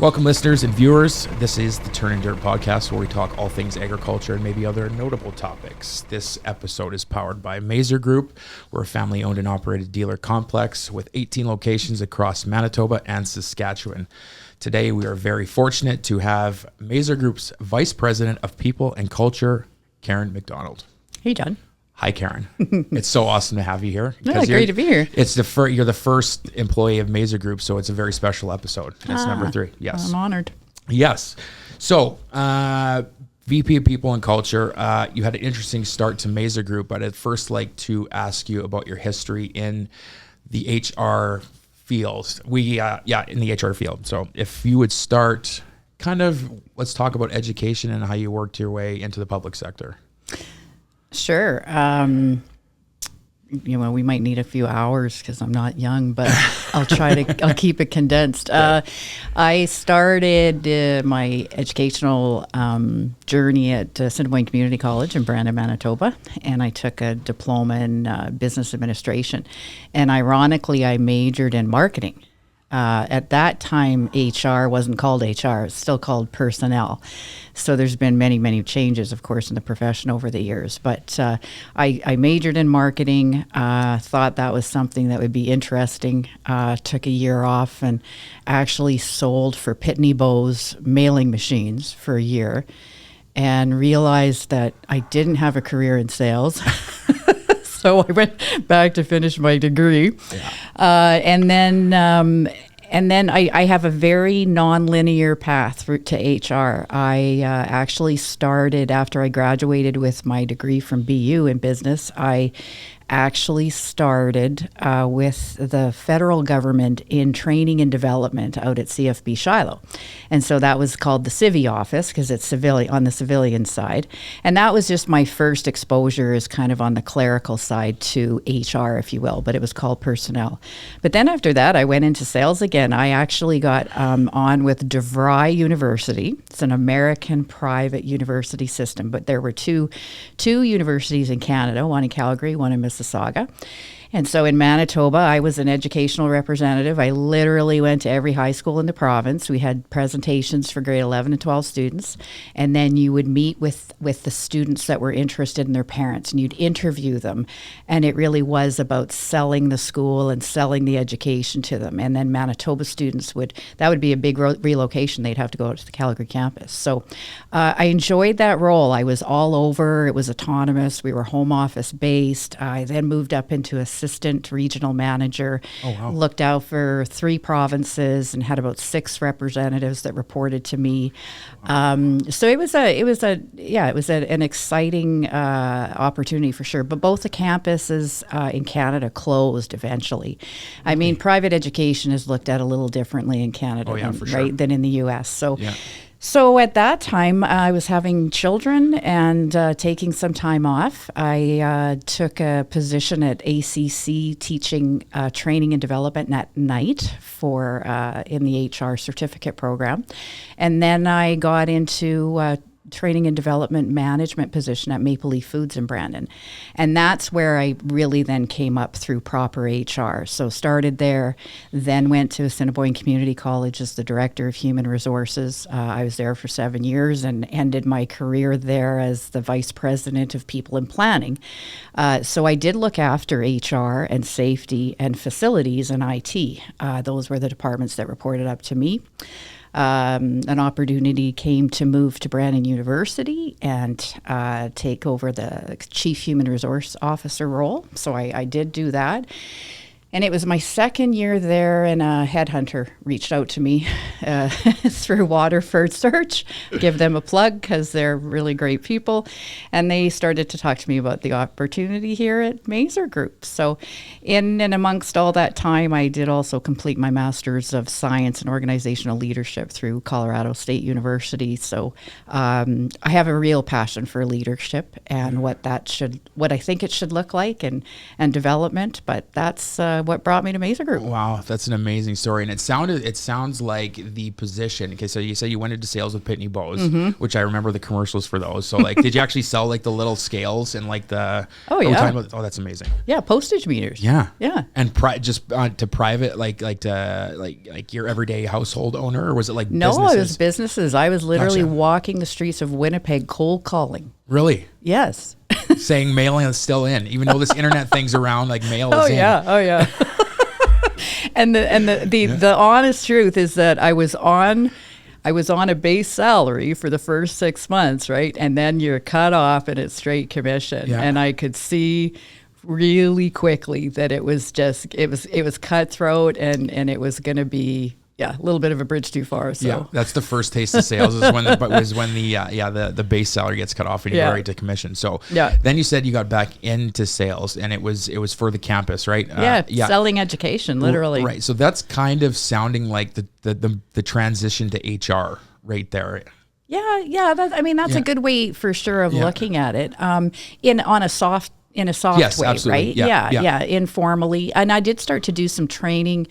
Welcome, listeners and viewers. This is the Turnin Dirt podcast, where we talk all things agriculture and maybe other notable topics. This episode is powered by Mazergroup. We're a family-owned and operated dealer complex with 18 locations across Manitoba and Saskatchewan. Today, we are very fortunate to have Mazergroup's Vice President of People and Culture, Karen MacDonald. Hey, John. Hi, Karen. It's so awesome to have you here. Yeah, great to be here. It's you're the first employee of Mazergroup, so it's a very special episode. It's number 3. Yes, I'm honored. Yes. So, VP of People and Culture, you had an interesting start to Mazergroup, but I'd first like to ask you about your history in the HR field. In the HR field. So, if you would start, let's talk about education and how you worked your way into the public sector. Sure. We might need a few hours because I'm not young, but I'll keep it condensed. I started my educational journey at Assiniboine Community College in Brandon, Manitoba, and I took a diploma in business administration. And ironically, I majored in marketing. At that time, HR wasn't called HR, it's still called personnel. So there's been many, many changes, of course, in the profession over the years. But I majored in marketing, thought that was something that would be interesting, took a year off and actually sold for Pitney Bowes mailing machines for a year and realized that I didn't have a career in sales. So I went back to finish my degree. Yeah. And then I have a very nonlinear path to HR. I actually started after I graduated with my degree from BU in business. I actually started with the federal government in training and development out at CFB Shiloh. And so that was called the Civvy office because it's on the civilian side. And that was just my first exposure is kind of on the clerical side to HR, if you will, but it was called personnel. But then after that, I went into sales again. I actually got on with DeVry University. It's an American private university system, but there were two universities in Canada, one in Calgary, one in Mississauga. And so in Manitoba, I was an educational representative. I literally went to every high school in the province. We had presentations for grade 11 and 12 students. And then you would meet with the students that were interested in their parents, and you'd interview them. And it really was about selling the school and selling the education to them. And then Manitoba students that would be a big relocation. They'd have to go to the Calgary campus. So I enjoyed that role. I was all over. It was autonomous. We were home office based. I then moved up into assistant regional manager. Oh, wow. Looked out for 3 provinces and had about 6 representatives that reported to me. So it was an exciting opportunity for sure. But both the campuses in Canada closed eventually. I mean, private education is looked at a little differently in Canada than in the U.S. So at that time, I was having children and taking some time off. I took a position at ACC teaching training and development at night in the HR certificate program. And then I got into training and development management position at Maple Leaf Foods in Brandon. And that's where I really then came up through proper HR. So started there, then went to Assiniboine Community College as the Director of Human Resources. I was there for 7 years and ended my career there as the Vice President of People and Planning. So I did look after HR and safety and facilities and IT. Those were the departments that reported up to me. An opportunity came to move to Brandon University and take over the Chief Human Resource Officer role. So I did do that. And it was my second year there, and a headhunter reached out to me through Waterford Search. Give them a plug because they're really great people. And they started to talk to me about the opportunity here at Mazergroup. So in and amongst all that time, I did also complete my Master's of Science and Organizational Leadership through Colorado State University. So I have a real passion for leadership and what I think it should look like and development. But that's what brought me to Mazergroup. Wow, that's an amazing story. And it sounds like the position. Okay, so you say you went into sales with Pitney Bowes, which I remember the commercials for those. So like, did you actually sell like the little scales and like the? Oh yeah. That's amazing. Yeah, postage meters. Yeah. Yeah. And just to private, like your everyday household owner, or was it like No, businesses? it was businesses. I was literally Gotcha. walking the streets of Winnipeg cold calling. Really? Yes. Saying mailing is still in, even though this internet thing's around, like mail is in. Oh yeah. And the honest truth is that I was on a base salary for the first 6 months, right? And then you're cut off and it's straight commission. Yeah. And I could see really quickly that it was cutthroat and it was going to be a little bit of a bridge too far. So Yeah, that's the first taste of sales is when the base salary gets cut off and you go right to commission. So then you said you got back into sales and it was for the campus, right? Selling education, literally. Right. So that's kind of sounding like the transition to HR right there. Yeah. That's a good way for sure of looking at it. In a soft Yes, way, absolutely. right? Yeah, informally. And I did start to do some training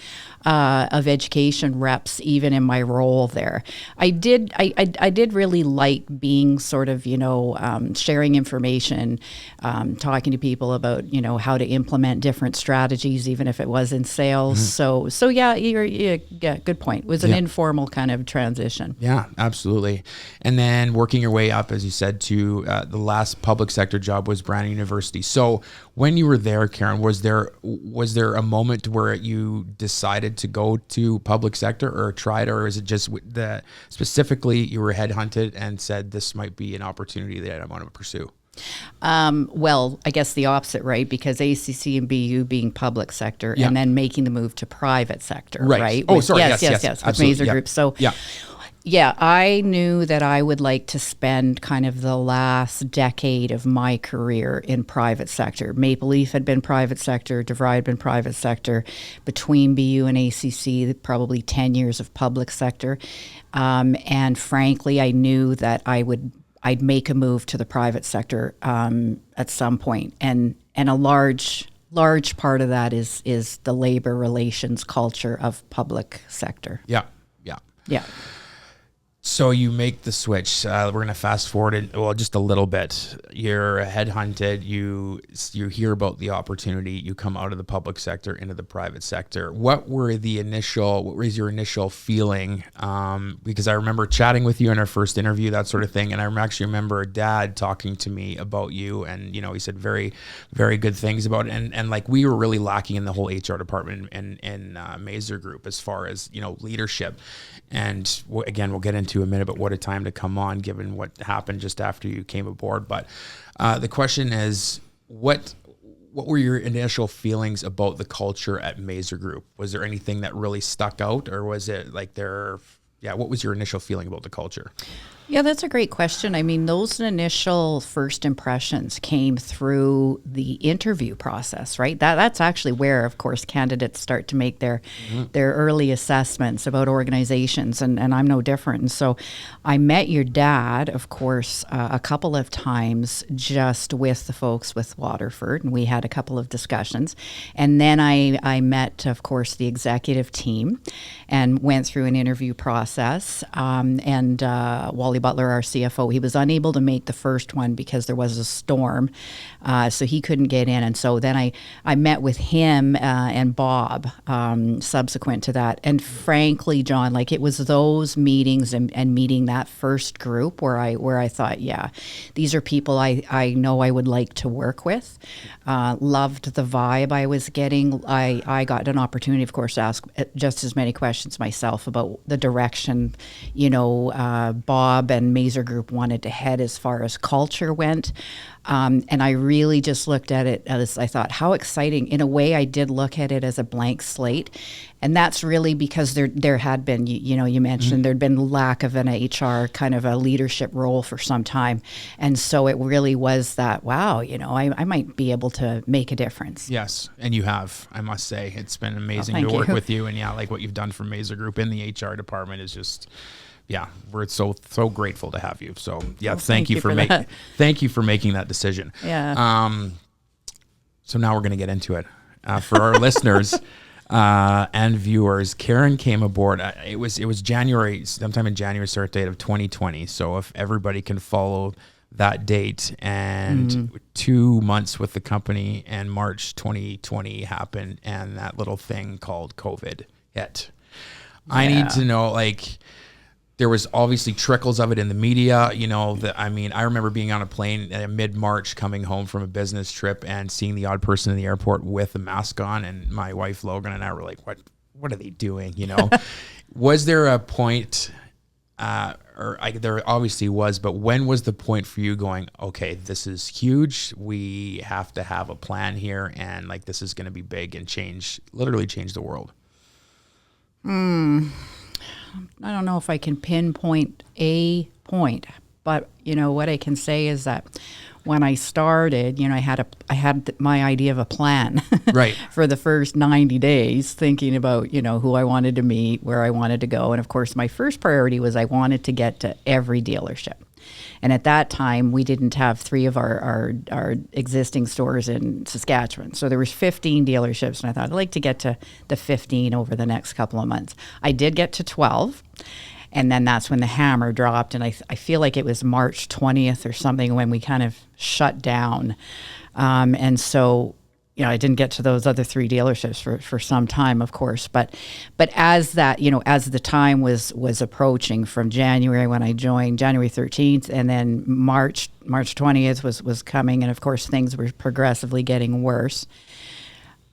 of education reps even in my role there. I did really like being sort of, sharing information, talking to people about, how to implement different strategies, even if it was in sales. So good point. It was an informal kind of transition. Yeah, absolutely. And then working your way up, as you said, to the last public sector job was Brandon University. So when you were there, Karen, was there a moment where you decided to go to public sector or tried, or is it just that specifically you were headhunted and said this might be an opportunity that I want to pursue? Well, I guess the opposite, right? Because ACC and BU being public sector and then making the move to private sector, right? Oh, sorry. Yes. With Mazergroup. So I knew that I would like to spend kind of the last decade of my career in private sector. Maple Leaf had been private sector, DeVry had been private sector. Between BU and ACC, probably 10 years of public sector. And frankly, I knew that I'd make a move to the private sector at some point. And a large part of that is the labor relations culture of public sector. Yeah. So you make the switch. We're going to fast forward just a little bit. You're headhunted. You hear about the opportunity. You come out of the public sector into the private sector. What was your initial feeling? Because I remember chatting with you in our first interview, that sort of thing. And I actually remember Dad talking to me about you, and he said very, very good things about it. And like we were really lacking in the whole HR department in Mazergroup as far as leadership. And again, we'll get into a minute, but what a time to come on given what happened just after you came aboard. But the question is, what were your initial feelings about the culture at Mazergroup? Was there anything that really stuck out, or was it like what was your initial feeling about the culture? Yeah, that's a great question. I mean, those initial first impressions came through the interview process, right? That's actually where, of course, candidates start to make their early assessments about organizations, and I'm no different. And so I met your dad, of course, a couple of times just with the folks with Waterford, and we had a couple of discussions. And then I met, of course, the executive team and went through an interview process. And Wally Butler, our CFO, he was unable to make the first one because there was a storm, so he couldn't get in. And so then I met with him and Bob subsequent to that. And frankly, John, like it was those meetings and meeting that first group where I thought, yeah, these are people I know I would like to work with. Loved the vibe I was getting. I got an opportunity, of course, to ask just as many questions myself about the direction, Bob and Mazergroup wanted to head as far as culture went. And I really just looked at it as, I thought, how exciting. In a way, I did look at it as a blank slate. And that's really because there had been, you mentioned there'd been lack of an HR kind of a leadership role for some time. And so it really was that, wow, I might be able to make a difference. Yes. And you have, I must say, it's been amazing to work with you. And like what you've done for Mazergroup in the HR department is just... Yeah, we're so grateful to have you. So thank you for making that decision. Yeah. So now we're going to get into it. for our listeners and viewers. Karen came aboard. It was January, sometime in January start date of 2020. So if everybody can follow that date, and 2 months with the company, and March 2020 happened, and that little thing called COVID hit. Yeah. I need to know, like, there was obviously trickles of it in the media, you know, I remember being on a plane mid-March coming home from a business trip and seeing the odd person in the airport with a mask on, and my wife Logan and I were like, what are they doing? You know, was there a point, there obviously was, but when was the point for you going, okay, this is huge. We have to have a plan here. And like, this is going to be big and literally change the world. I don't know if I can pinpoint a point, but you know what I can say is that when I started, you know, I had my idea of a plan right for the first 90 days, thinking about, you know, who I wanted to meet, where I wanted to go. And of course, my first priority was I wanted to get to every dealership. And at that time, we didn't have 3 of our existing stores in Saskatchewan. So there was 15 dealerships, and I thought I'd like to get to the 15 over the next couple of months. I did get to 12, and then that's when the hammer dropped, and I feel like it was March 20th or something when we kind of shut down. And so, you know, I didn't get to those other 3 dealerships for some time, of course. But as that, you know, as the time was approaching from January when I joined, January 13th, and then March 20th was coming, and of course things were progressively getting worse.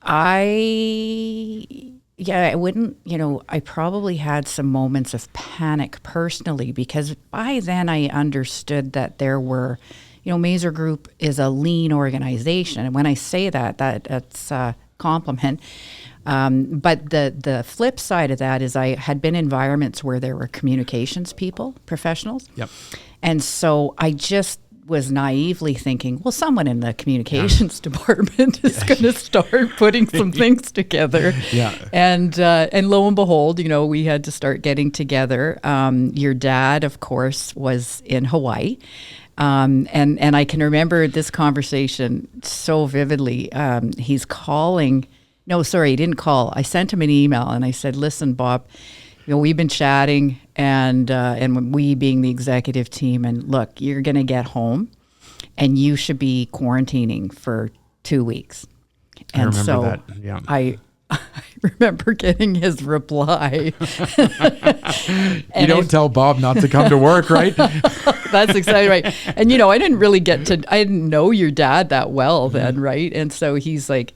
I wouldn't, you know, I probably had some moments of panic personally, because by then I understood that there were, you know, Mazergroup is a lean organization. And when I say that's a compliment. But the flip side of that is I had been in environments where there were communications people, professionals. Yep. And so I just was naively thinking, well, someone in the communications department is going to start putting some things together. Yeah. And lo and behold, you know, we had to start getting together. Your dad, of course, was in Hawaii. And I can remember this conversation so vividly. He's calling. No, sorry, he didn't call. I sent him an email and I said, listen, Bob, you know, we've been chatting and we being the executive team, and look, you're going to get home and you should be quarantining for 2 weeks. And I remember so that. Yeah. I remember getting his reply. You don't tell Bob not to come to work, right? That's exactly right. And, you know, I didn't know your dad that well then, right? And so he's like,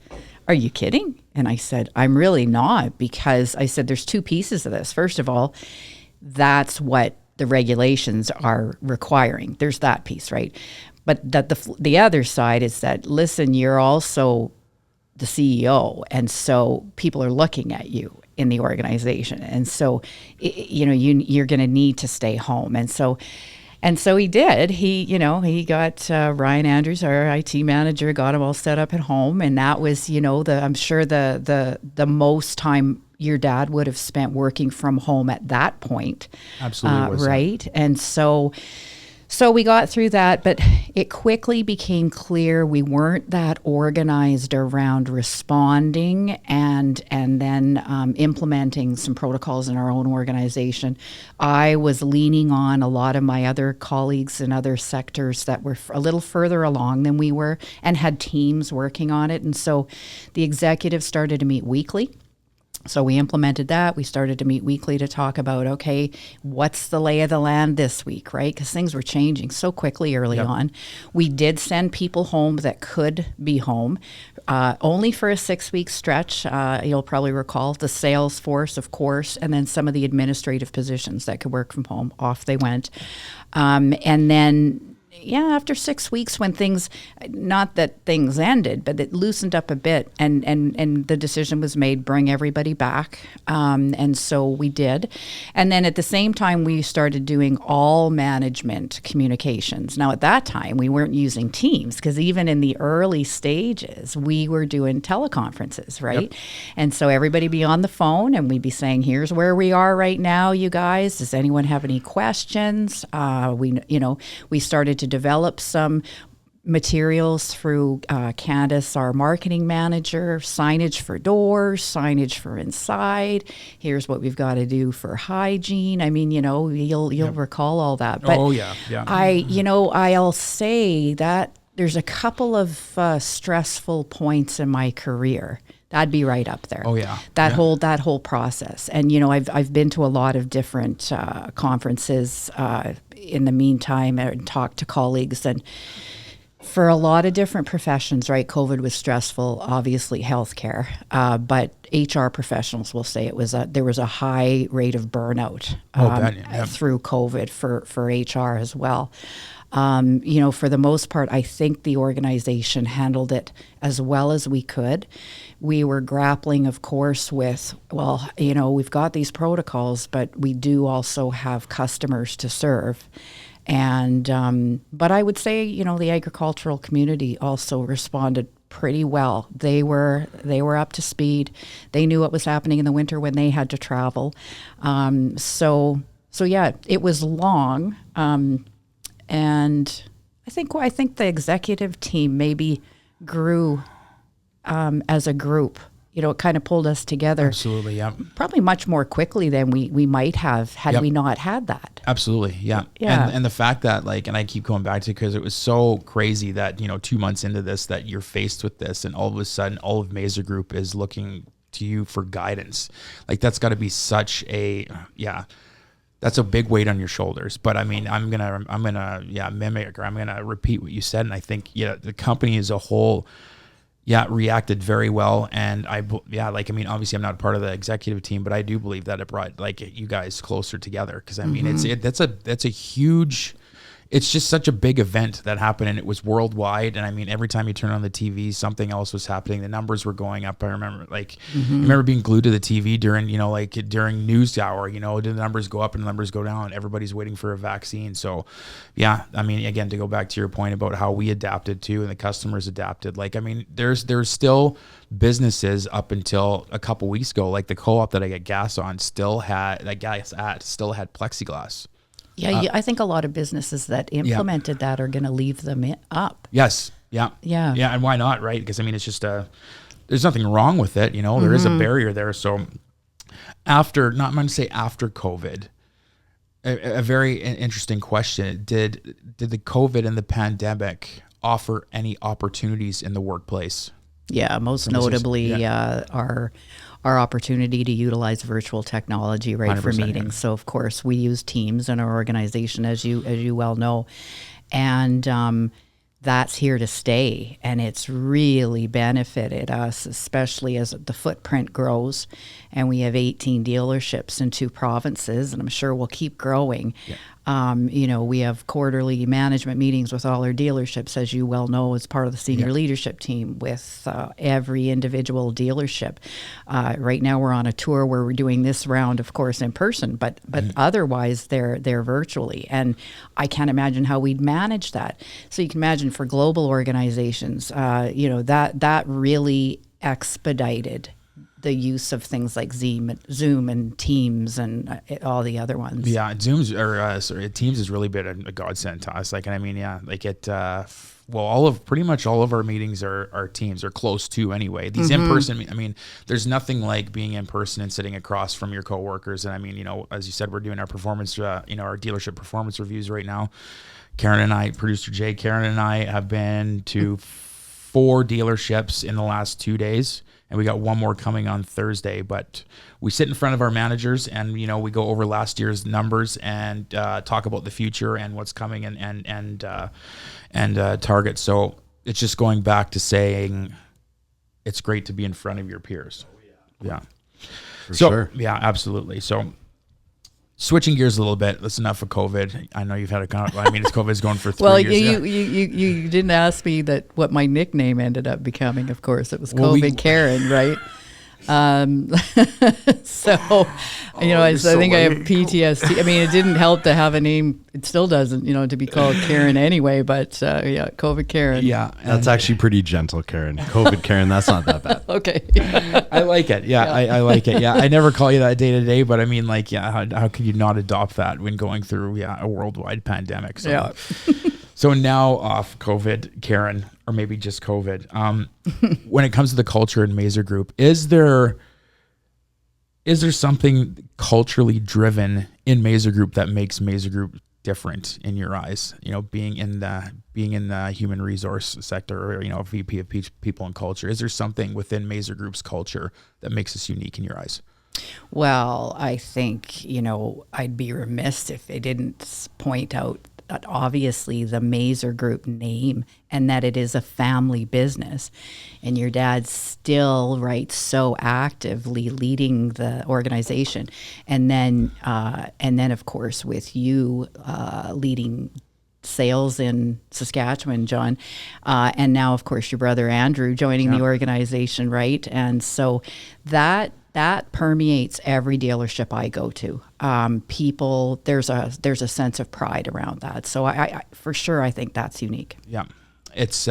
are you kidding? And I said, I'm really not, because I said, there's 2 pieces of this. First of all, that's what the regulations are requiring. There's that piece, right? But that the other side is that, listen, you're also the CEO, and so people are looking at you in the organization, and so you know you're going to need to stay home. And so he did. He got Ryan Andrews, our IT manager, got him all set up at home, and that was, you know, I'm sure the most time your dad would have spent working from home at that point. Absolutely, was right? And so we got through that, but it quickly became clear we weren't that organized around responding and then implementing some protocols in our own organization. I was leaning on a lot of my other colleagues in other sectors that were a little further along than we were and had teams working on it. And so the executives started to meet weekly. So we implemented that. We started to meet weekly to talk about, okay, what's the lay of the land this week, right? Because things were changing so quickly early on. We did send people home that could be home, only for a 6-week stretch. You'll probably recall the sales force, of course, and then some of the administrative positions that could work from home. Off they went. And then after 6 weeks, when things, not that things ended, but it loosened up a bit, and the decision was made, bring everybody back. And so we did. And then at the same time, we started doing all management communications. Now, at that time, we weren't using Teams, because even in the early stages, we were doing teleconferences, right? Yep. And so everybody be on the phone, and we'd be saying, here's where we are right now, you guys. Does anyone have any questions? We started to develop some materials through Candace, our marketing manager, signage for doors, signage for inside. Here's what we've got to do for hygiene. I mean, you'll recall all that. But I'll say that there's a couple of stressful points in my career. That'd be right up there. Oh yeah. That whole process. And I've been to a lot of different conferences in the meantime and talked to colleagues, and for a lot of different professions, right? COVID was stressful, obviously healthcare, but HR professionals will say there was a high rate of burnout through COVID for HR as well. For the most part, I think the organization handled it as well as we could. We were grappling, of course, with, we've got these protocols, but we do also have customers to serve. And, but I would say, the agricultural community also responded pretty well. They were up to speed. They knew what was happening in the winter when they had to travel. So yeah, it was long. And I think the executive team maybe grew as a group. It kind of pulled us together. Absolutely, yeah. Probably much more quickly than we might have had we not had that. Absolutely, yeah. And the fact that, and I keep going back to it because it was so crazy that, 2 months into this, that you're faced with this, and all of a sudden, all of Mazergroup is looking to you for guidance. That's got to be such a, that's a big weight on your shoulders. But I mean, I'm gonna mimic, or I'm gonna repeat what you said, and I think the company as a whole reacted very well. And obviously I'm not part of the executive team, but I do believe that it brought you guys closer together, because I mean that's a huge, it's just such a big event that happened, and it was worldwide. And I mean, every time you turn on the TV, something else was happening. The numbers were going up. I remember I remember being glued to the TV during, during news hour, the numbers go up and the numbers go down. Everybody's waiting for a vaccine. So yeah, I mean, again, to go back to your point about how we adapted to, and the customers adapted, there's still businesses up until a couple weeks ago, the co-op that I get gas on still had plexiglass. Yeah, I think a lot of businesses that implemented that are going to leave them up. Yes. Yeah. Yeah. Yeah. And why not, right? Because I mean, it's just there's nothing wrong with it. There is a barrier there. So I'm going to say after COVID, a very interesting question. Did the COVID and the pandemic offer any opportunities in the workplace? Yeah, most notably our opportunity to utilize virtual technology, right, for meetings. So of course we use Teams in our organization, as you well know, and that's here to stay. And it's really benefited us, especially as the footprint grows, and we have 18 dealerships in 2 provinces, and I'm sure we'll keep growing. Yeah. We have quarterly management meetings with all our dealerships, as you well know, as part of the senior leadership team, with every individual dealership. Right now we're on a tour where we're doing this round, of course, in person, but otherwise they're virtually. And I can't imagine how we'd manage that. So you can imagine for global organizations, that really expedited the use of things like Zoom and Teams and all the other ones. Yeah, Teams has really been a godsend to us. Pretty much all of our meetings are Teams, or close to anyway. These in-person, I mean, there's nothing like being in person and sitting across from your coworkers. And I mean, as you said, we're doing our performance, our dealership performance reviews right now. Producer Jay, Karen and I have been to 4 dealerships in the last 2 days. And we got one more coming on Thursday. But we sit in front of our managers, and we go over last year's numbers and talk about the future and what's coming and targets. So it's just going back to saying it's great to be in front of your peers. Yeah. For sure. Yeah, absolutely. So switching gears a little bit, that's enough of COVID. I know you've had COVID's going for 3 years. Well, you didn't ask me what my nickname ended up becoming. Of course, it was COVID Karen, right? I think I have PTSD. I mean, it didn't help to have a name. It still doesn't, to be called Karen anyway. But COVID Karen. Yeah, that's actually pretty gentle, Karen. COVID Karen, that's not that bad. Okay. I like it. Yeah, I like it. Yeah, I never call you that day to day, but I mean, how could you not adopt that when going through a worldwide pandemic? So. Yeah. So now off COVID, Karen, or maybe just COVID, when it comes to the culture in Mazergroup, is there something culturally driven in Mazergroup that makes Mazergroup different in your eyes? You know, being in the human resource sector, or, you know, VP of people and culture, is there something within Mazergroup's culture that makes us unique in your eyes? Well, I think, I'd be remiss if I didn't point out that obviously the Mazergroup name, and that it is a family business, and your dad's still so actively leading the organization, and then of course with you leading sales in Saskatchewan, John, and now of course your brother Andrew joining the organization, right? And so that permeates every dealership I go to. People, there's a sense of pride around that. So I for sure, I think that's unique. Yeah, it's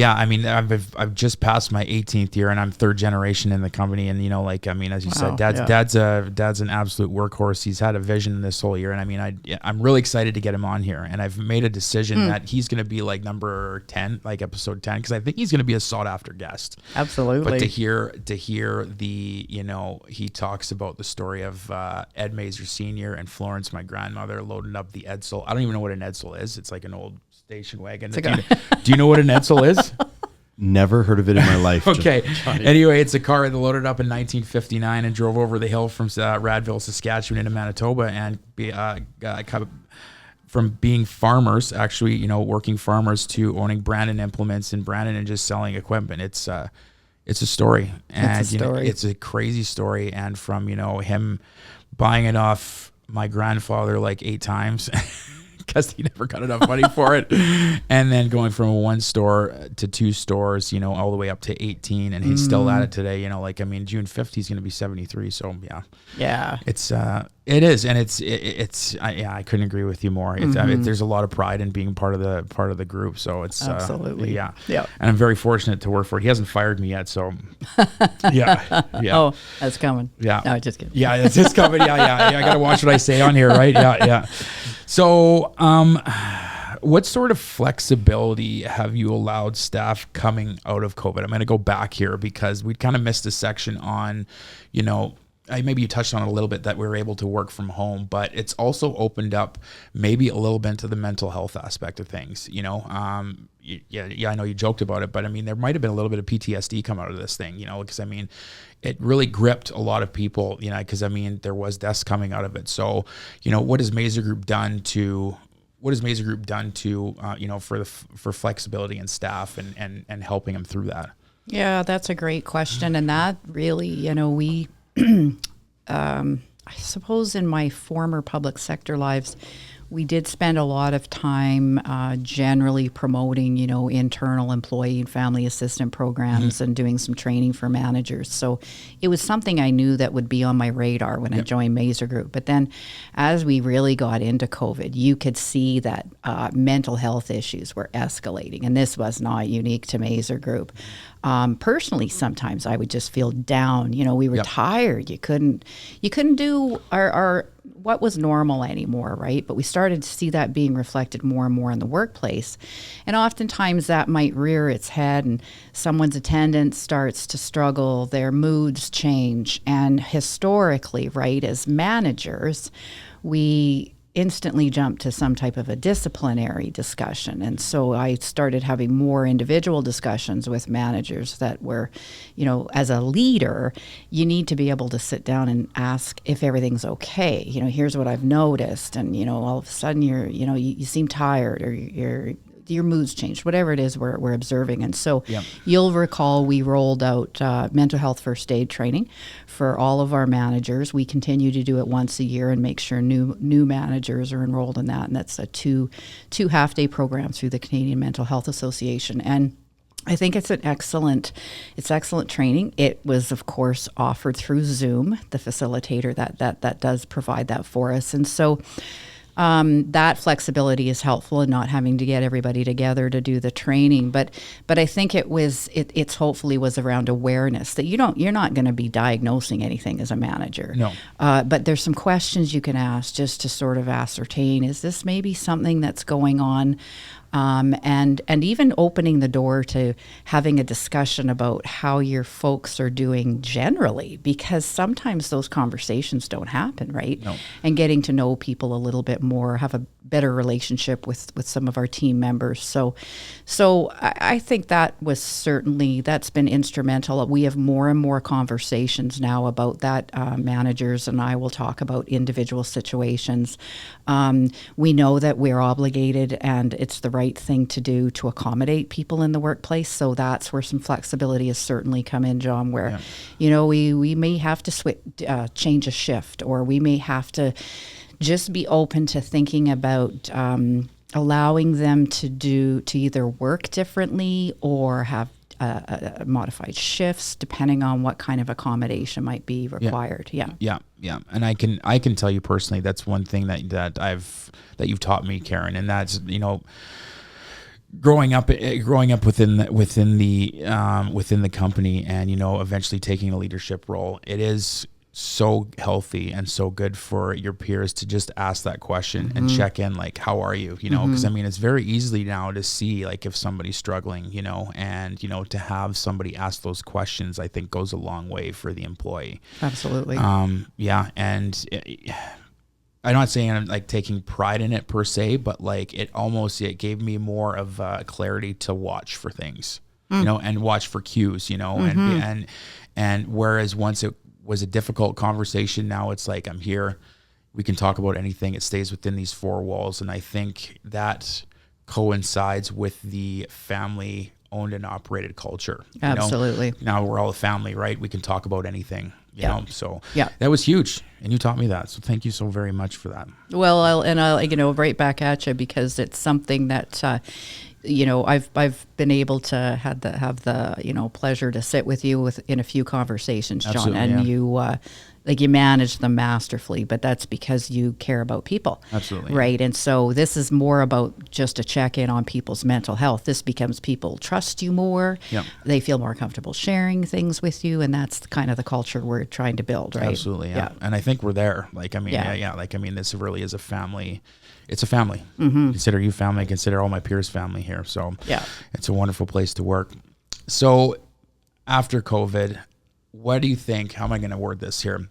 I mean, I've just passed my 18th year, and I'm third generation in the company. And as you said, dad's an absolute workhorse. He's had a vision this whole year, and I'm really excited to get him on here. And I've made a decision that he's going to be like number 10, like episode 10, because I think he's going to be a sought after guest. Absolutely. But to hear the he talks about the story of Ed Mazer Sr. and Florence, my grandmother, loading up the Edsel. I don't even know what an Edsel is. It's like an old station wagon. Do you know what an Edsel is? Never heard of it in my life. Okay. Anyway, it's a car that loaded up in 1959 and drove over the hill from Radville, Saskatchewan into Manitoba, and from being farmers, actually, working farmers, to owning Brandon Implements in Brandon and just selling equipment. It's a story. And it's a crazy story. And from, him buying it off my grandfather like 8 times because he never got enough money for it. And then going from 1 store to 2 stores, all the way up to 18. And he's still at it today. June 5th, he's going to be 73. So yeah, it is. And I couldn't agree with you more. There's a lot of pride in being part of the group. So it's absolutely. And I'm very fortunate to work for it. He hasn't fired me yet. So yeah. Oh, that's coming. Yeah. No, just kidding. Yeah, it's just coming. Yeah. I got to watch what I say on here. Right. Yeah. So, what sort of flexibility have you allowed staff coming out of COVID? I'm going to go back here because we kind of missed a section on, maybe you touched on it a little bit, that we were able to work from home, but it's also opened up maybe a little bit to the mental health aspect of things. I know you joked about it, but there might have been a little bit of PTSD come out of this thing, because it really gripped a lot of people, because there was deaths coming out of it. So, what has Mazergroup done to for flexibility and staff and helping them through that? Yeah, that's a great question. And that really, we, I suppose in my former public sector lives, we did spend a lot of time generally promoting, internal employee and family assistant programs and doing some training for managers. So it was something I knew that would be on my radar when I joined Mazergroup. But then as we really got into COVID, you could see that mental health issues were escalating. And this was not unique to Mazergroup. Personally, sometimes I would just feel down. We were tired. You couldn't do our what was normal anymore, right? But we started to see that being reflected more and more in the workplace. And oftentimes that might rear its head and someone's attendance starts to struggle, their moods change. And historically, right, as managers, we instantly jump to some type of a disciplinary discussion. And so I started having more individual discussions with managers that were, as a leader, you need to be able to sit down and ask if everything's okay. Here's what I've noticed. And, all of a sudden you seem tired, or your mood's changed, whatever it is we're observing. And so you'll recall we rolled out mental health first aid training for all of our managers. We continue to do it once a year and make sure new managers are enrolled in that. And that's a two half-day program through the Canadian Mental Health Association. And I think it's excellent training. It was, of course, offered through Zoom, the facilitator that does provide that for us. And so that flexibility is helpful in not having to get everybody together to do the training. But I think it's hopefully was around awareness that you're not going to be diagnosing anything as a manager. No. But there's some questions you can ask just to sort of ascertain, is this maybe something that's going on? And even opening the door to having a discussion about how your folks are doing generally, because sometimes those conversations don't happen, right? No. And getting to know people a little bit more, have a better relationship with some of our team members. So I think that's been instrumental. We have more and more conversations now about that. Managers and I will talk about individual situations. We know that we're obligated and it's the right thing to do to accommodate people in the workplace. So that's where some flexibility has certainly come in, John, where, we may have to change a shift, or we may have to just be open to thinking about allowing them to either work differently or have modified shifts, depending on what kind of accommodation might be required. Yeah. And I can tell you personally, that's one thing that you've taught me, Karen, and that's, growing up within the company, and eventually taking a leadership role. It is so healthy and so good for your peers to just ask that question and check in, like, how are you? Because it's very easily now to see, like, if somebody's struggling, and to have somebody ask those questions, I think goes a long way for the employee. Absolutely. And I'm not saying I'm like taking pride in it per se, but like it gave me more of clarity to watch for things, and watch for cues, and whereas once it was a difficult conversation, now it's like, I'm here, we can talk about anything. It stays within these four walls. And I think that coincides with the family owned and operated culture. Absolutely. Now we're all a family, right? We can talk about anything, you know? So yeah, that was huge. And you taught me that. So thank you so very much for that. Well, I'll right back at you, because it's something that, I've been able to have the pleasure to sit with you in a few conversations, John. Absolutely, and yeah. you manage them masterfully, but that's because you care about people. Absolutely. Right. And so this is more about just a check-in on people's mental health. This becomes people trust you more. Yep. They feel more comfortable sharing things with you. And that's kind of the culture we're trying to build, right? Absolutely. Yeah. And I think we're there. This really is a family. It's a family. Mm-hmm. Consider you family. Consider all my peers family here. So yeah, it's a wonderful place to work. So after COVID, what do you think? How am I going to word this here?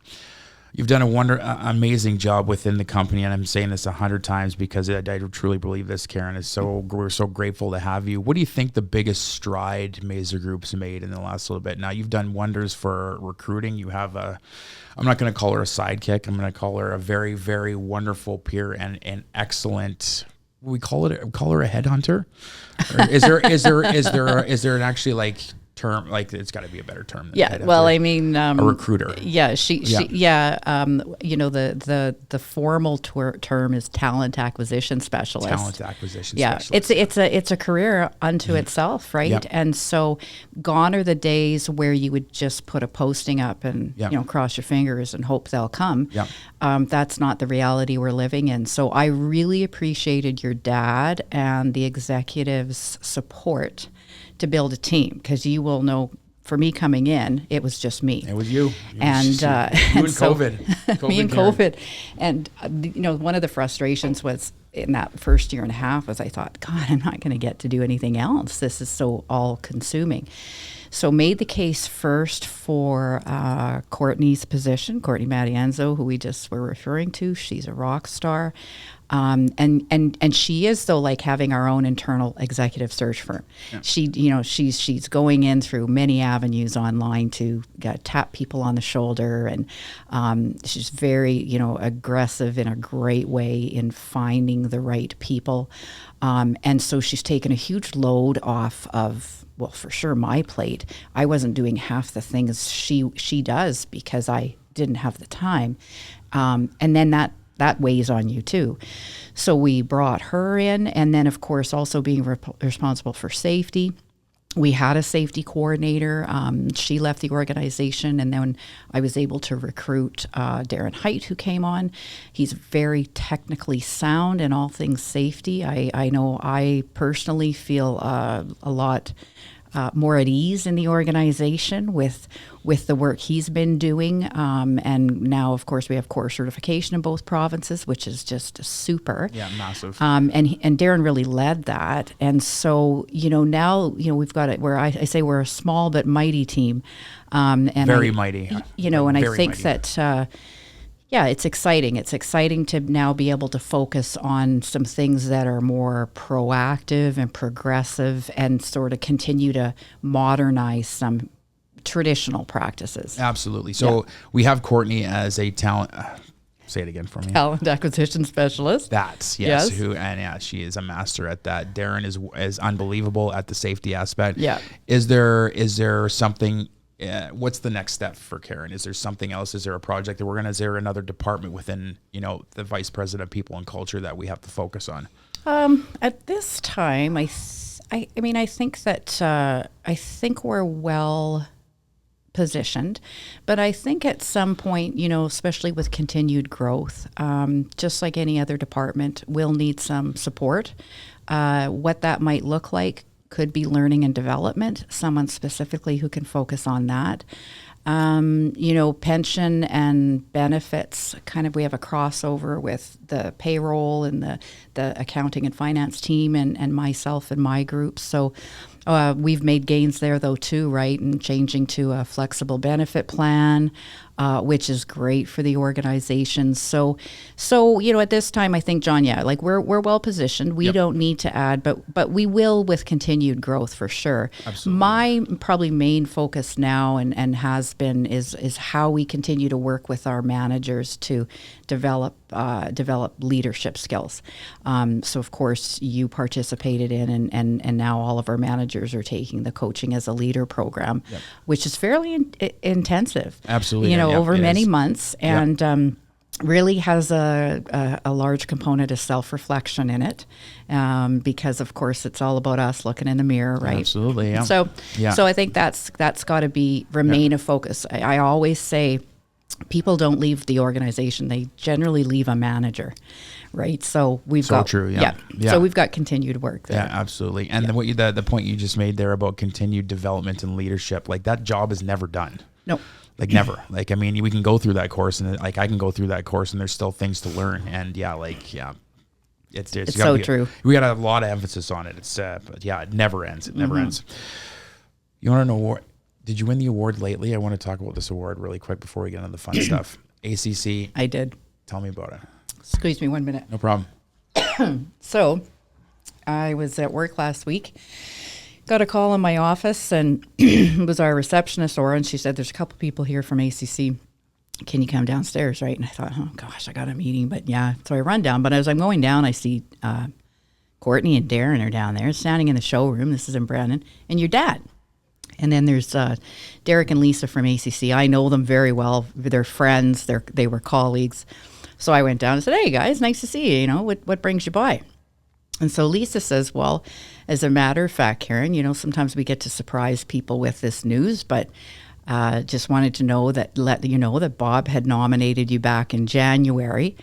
You've done amazing job within the company, and I'm saying this 100 times because I truly believe this, Karen. We're so grateful to have you. What do you think the biggest stride Mazergroup's made in the last little bit? Now, you've done wonders for recruiting. You have I'm not going to call her a sidekick. I'm going to call her a very, very wonderful peer and an excellent. We call her a headhunter. Or is there an actually like term, like it's got to be a better term than a recruiter. The formal term is talent acquisition specialist. Specialist. It's a career unto itself, right? Yep. And so gone are the days where you would just put a posting up and cross your fingers and hope they'll come. Yep. That's not the reality we're living in. So I really appreciated your dad and the executives' support to build a team, because you will know, for me coming in, it was just me. It was you. COVID. Me and COVID. And, one of the frustrations was in that first year and a half was I thought, God, I'm not going to get to do anything else. This is so all-consuming. So made the case first for Courtney's position, Courtney Matienzo, who we just were referring to. She's a rock star. And she is, though, like having our own internal executive search firm. Yeah. She's going in through many avenues online to tap people on the shoulder, and she's very aggressive in a great way in finding the right people, and so she's taken a huge load off of, well, for sure, my plate. I wasn't doing half the things she does because I didn't have the time, and then that weighs on you too. So we brought her in, and then of course also being responsible for safety. We had a safety coordinator. She left the organization, and then I was able to recruit Darren Height, who came on. He's very technically sound in all things safety. I know I personally feel a lot more at ease in the organization with the work he's been doing. And now, of course, we have core certification in both provinces, which is just super. Yeah, massive. And Darren really led that. And so, now, we've got it where I say we're a small but mighty team. And very mighty. And I think mighty. that, it's exciting. It's exciting to now be able to focus on some things that are more proactive and progressive and sort of continue to modernize some traditional practices. Absolutely. So we have Courtney as a talent. Say it again for me. Talent acquisition specialist. That's Yes. She is a master at that. Darren is unbelievable at the safety aspect. Yeah. Is there something? What's the next step for Karen? Is there something else? Is there a project that we're gonna? Is there another department within the Vice President of People and Culture that we have to focus on? At this time, I think that I think we're well positioned, but I think at some point, especially with continued growth, just like any other department, we'll need some support. What that might look like could be learning and development, someone specifically who can focus on that. Pension and benefits, kind of we have a crossover with the payroll and the accounting and finance team and myself and my group. So we've made gains there though too, right? And changing to a flexible benefit plan, which is great for the organization. So at this time, I think, John, we're well positioned. We don't need to add, but we will with continued growth for sure. Absolutely. My probably main focus now and has been is how we continue to work with our managers to develop leadership skills. So of course you participated in and now all of our managers are taking the Coaching as a Leader program, which is fairly intensive. Absolutely. Over many months, and really has a large component of self-reflection in it, because of course it's all about us looking in the mirror, right? Absolutely. Yeah. So I think that's got to remain a focus. I always say people don't leave the organization; they generally leave a manager, right? So we've got true. Yeah. So we've got continued work there. Yeah, absolutely. And then the point you just made there about continued development and leadership, like that job is never done. No. Like never. Like, I mean, we can go through that course and I can go through that course and there's still things to learn. And it's so true. We got a lot of emphasis on it. But it never ends. It never ends. You want to know did you win the award lately? I want to talk about this award really quick before we get into the fun stuff. ACC. I did. Tell me about it. Excuse me 1 minute. No problem. So I was at work last week. Got a call in my office, and it was our receptionist, Aura, and she said, there's a couple people here from ACC. Can you come downstairs, right? And I thought, oh, gosh, I got a meeting. But yeah, so I run down. But as I'm going down, I see Courtney and Darren are down there standing in the showroom. This is in Brandon. And your dad. And then there's Derek and Lisa from ACC. I know them very well. They're friends. They were colleagues. So I went down and said, hey, guys, nice to see you. What brings you by? And so Lisa says, well, as a matter of fact, Karen, sometimes we get to surprise people with this news, but just wanted to let you know that Bob had nominated you back in January,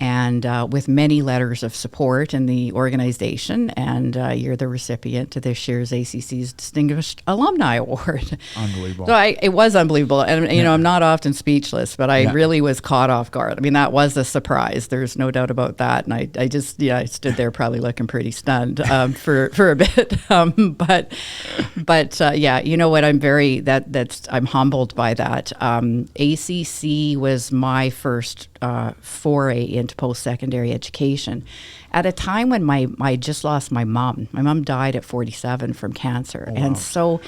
and with many letters of support in the organization, and you're the recipient of this year's ACC's Distinguished Alumni Award. Unbelievable. So it was unbelievable, and I'm not often speechless, but I really was caught off guard. I mean, that was a surprise. There's no doubt about that, and I just I stood there probably looking pretty stunned for a bit, but you know what? I'm humbled by that. ACC was my first foray into post-secondary education at a time when I just lost my mom. My mom died at 47 from cancer. Oh, wow. And so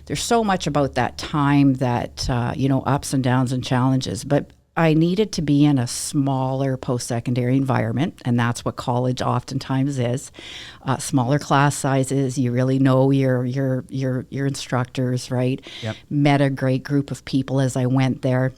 there's so much about that time that, ups and downs and challenges. But I needed to be in a smaller post-secondary environment, and that's what college oftentimes is. Smaller class sizes, you really know your instructors, right? Yep. Met a great group of people as I went there.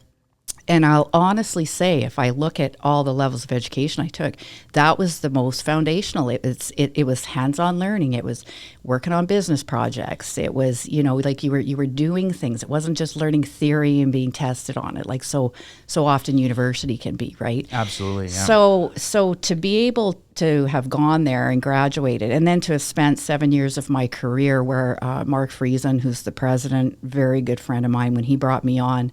And I'll honestly say, if I look at all the levels of education I took, that was the most foundational. It was hands-on learning. It was working on business projects. It was, like you were doing things. It wasn't just learning theory and being tested on it, like so often university can be, right? Absolutely. Yeah. So to be able to have gone there and graduated, and then to have spent 7 years of my career where Mark Friesen, who's the president, very good friend of mine, when he brought me on.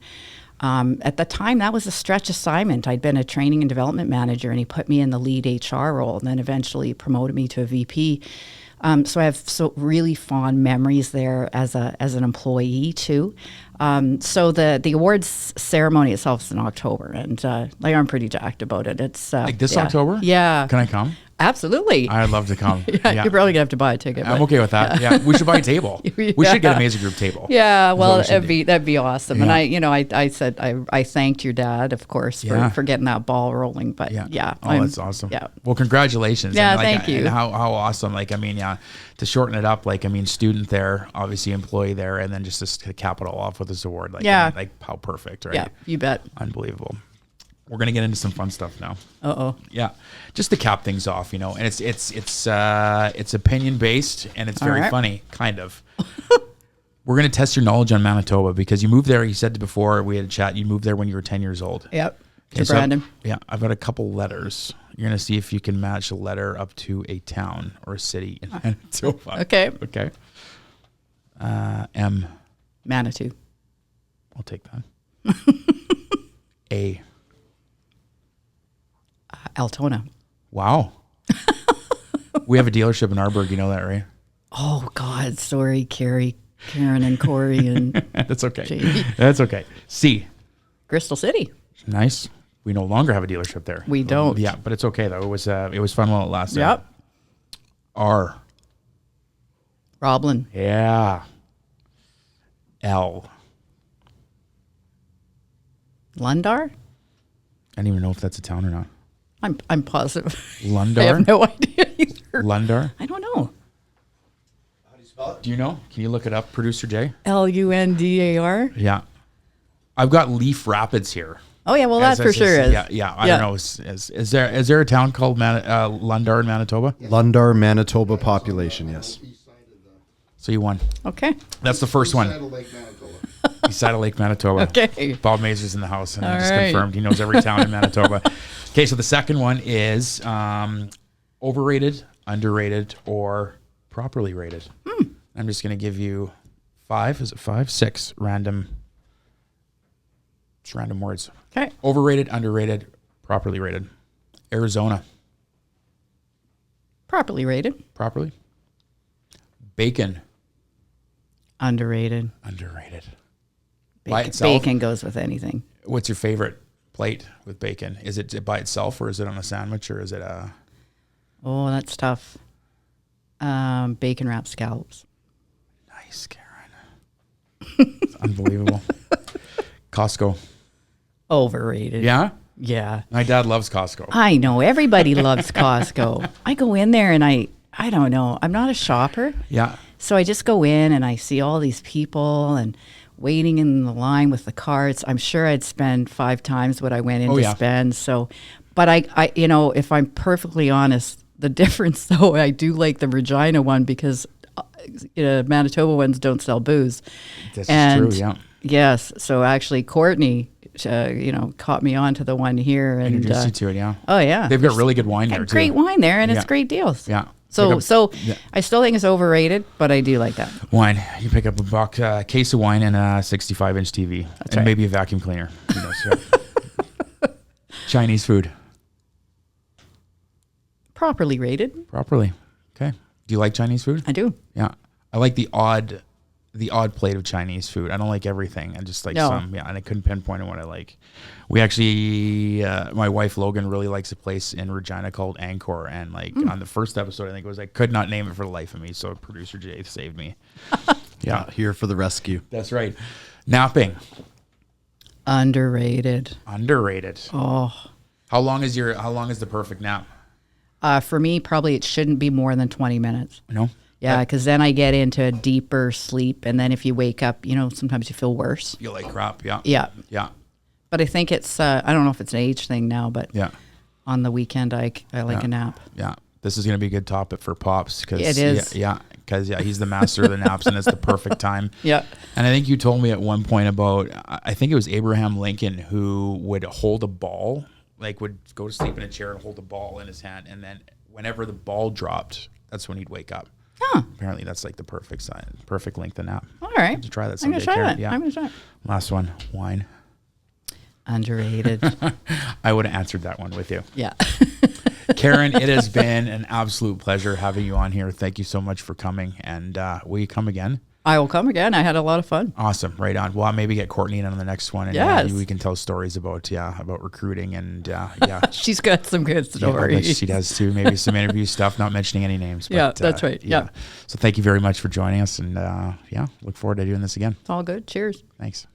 At the time, that was a stretch assignment. I'd been a training and development manager, and he put me in the lead HR role, and then eventually promoted me to a VP. So I have really fond memories there as an employee too. So the awards ceremony itself is in October, and I'm pretty jacked about it. It's like this October? Yeah. Can I come? Absolutely. I'd love to come. Yeah. You're probably gonna have to buy a ticket. I'm okay with that. Yeah. We should buy a table. We should get a Mazergroup table. Yeah, well, that'd be awesome. Yeah. And I said I thanked your dad, of course, for getting that ball rolling. But that's awesome. Yeah. Well, congratulations. Yeah, thank you. And how awesome. To shorten it up, student there, obviously employee there, and then just to cap it all off with this award. How perfect, right? Yeah, you bet. Unbelievable. We're gonna get into some fun stuff now. Yeah, just to cap things off, and it's opinion based and it's very funny, kind of. We're gonna test your knowledge on Manitoba because you moved there. You said before we had a chat. You moved there when you were 10 years old. Yep. Okay, to Brandon. I've got a couple letters. You're gonna see if you can match a letter up to a town or a city in Manitoba. Okay. Okay. M. Manitou. I'll take that. A. Altona. Wow. We have a dealership in Arborg. You know that, right? Oh, God. Sorry, Karen and Corey and That's okay. Jamie. That's okay. C. Crystal City. Nice. We no longer have a dealership there. We don't. Yeah, but it's okay, though. It was fun while it lasted. Yep. R. Roblin. Yeah. L. Lundar? I don't even know if that's a town or not. I'm positive. Lundar? I have no idea either. Lundar? I don't know. How do you spell it? Do you know? Can you look it up, Producer Jay? Lundar? Yeah. I've got Leaf Rapids here. Oh, yeah. Well, that for sure is. Yeah. I don't know. Is there a town called Lundar in Manitoba? Yes. Lundar, Manitoba population, yes. So you won. Okay. That's the first one. East side of Lake Manitoba. East side of Lake Manitoba. Okay. Bob Mazer's in the house, and I just right. confirmed he knows every town in Manitoba. Okay, so the second one is overrated, underrated, or properly rated. I'm just going to give you 5. Is it 5? 6 random. It's random words. Okay. Overrated, underrated, properly rated. Arizona. Properly rated. Properly. Bacon. Underrated. Underrated. Bacon, By itself. Bacon goes with anything. What's your favorite plate with bacon? Is it by itself, or is it on a sandwich, or is it a... Oh, that's tough. Bacon wrapped scallops. Nice, Karen. It's unbelievable. Costco. Overrated. Yeah? Yeah. My dad loves Costco. I know. Everybody loves Costco. I go in there and I don't know. I'm not a shopper. Yeah. So I just go in and I see all these people and waiting in the line with the carts. I'm sure I'd spend 5 times what I went in to spend. So, but I, if I'm perfectly honest, the difference though, I do like the Regina one because Manitoba ones don't sell booze. That's true, yeah. Yes. So actually Courtney, caught me on to the one here. And introduced you to it, yeah. Oh, yeah. They've got really good wine there, too. Great wine there, and it's great deals. Yeah. So I still think it's overrated, but I do like that. Wine. You pick up a case of wine and a 65-inch TV. That's and right. maybe a vacuum cleaner. Who knows? Yeah. Chinese food. Properly rated. Properly. Okay. Do you like Chinese food? I do. Yeah. I like the odd plate of Chinese food. I don't like everything. I just like some. Yeah. And I couldn't pinpoint what I like. We actually, my wife Logan really likes a place in Regina called Angkor. And on the first episode, I think it was, I could not name it for the life of me. So producer Jay saved me. Yeah. Here for the rescue. That's right. Napping. Underrated. Underrated. Oh. How long is the perfect nap? For me, probably it shouldn't be more than 20 minutes. No? Yeah, because then I get into a deeper sleep. And then if you wake up, sometimes you feel worse. You like crap. Yeah. Yeah. Yeah. But I think it's, I don't know if it's an age thing now, but Yeah. on the weekend, I like a nap. Yeah. This is going to be a good topic for Pops. Cause, It is. Yeah. Because, he's the master of the naps and it's the perfect time. Yeah. And I think you told me at one point about, I think it was Abraham Lincoln who would hold a ball, like would go to sleep in a chair and hold a ball in his hand. And then whenever the ball dropped, that's when he'd wake up. Huh. Apparently that's like the perfect sign, perfect length of nap. All right. You should try that I'm someday, going to try Karen. that. Yeah. I'm going to try it. Last one, wine. Underrated. I would have answered that one with you. Yeah. Karen, it has been an absolute pleasure having you on here. Thank you so much for coming. And will you come again? I will come again. I had a lot of fun. Awesome. Right on. Well, I'll maybe get Courtney in on the next one. And Yes. we can tell stories about recruiting and She's got some good Yeah, I bet stories. she does too. Maybe some interview stuff, not mentioning any names. But, Yeah, that's right. Yeah. So thank you very much for joining us. And look forward to doing this again. It's all good. Cheers. Thanks.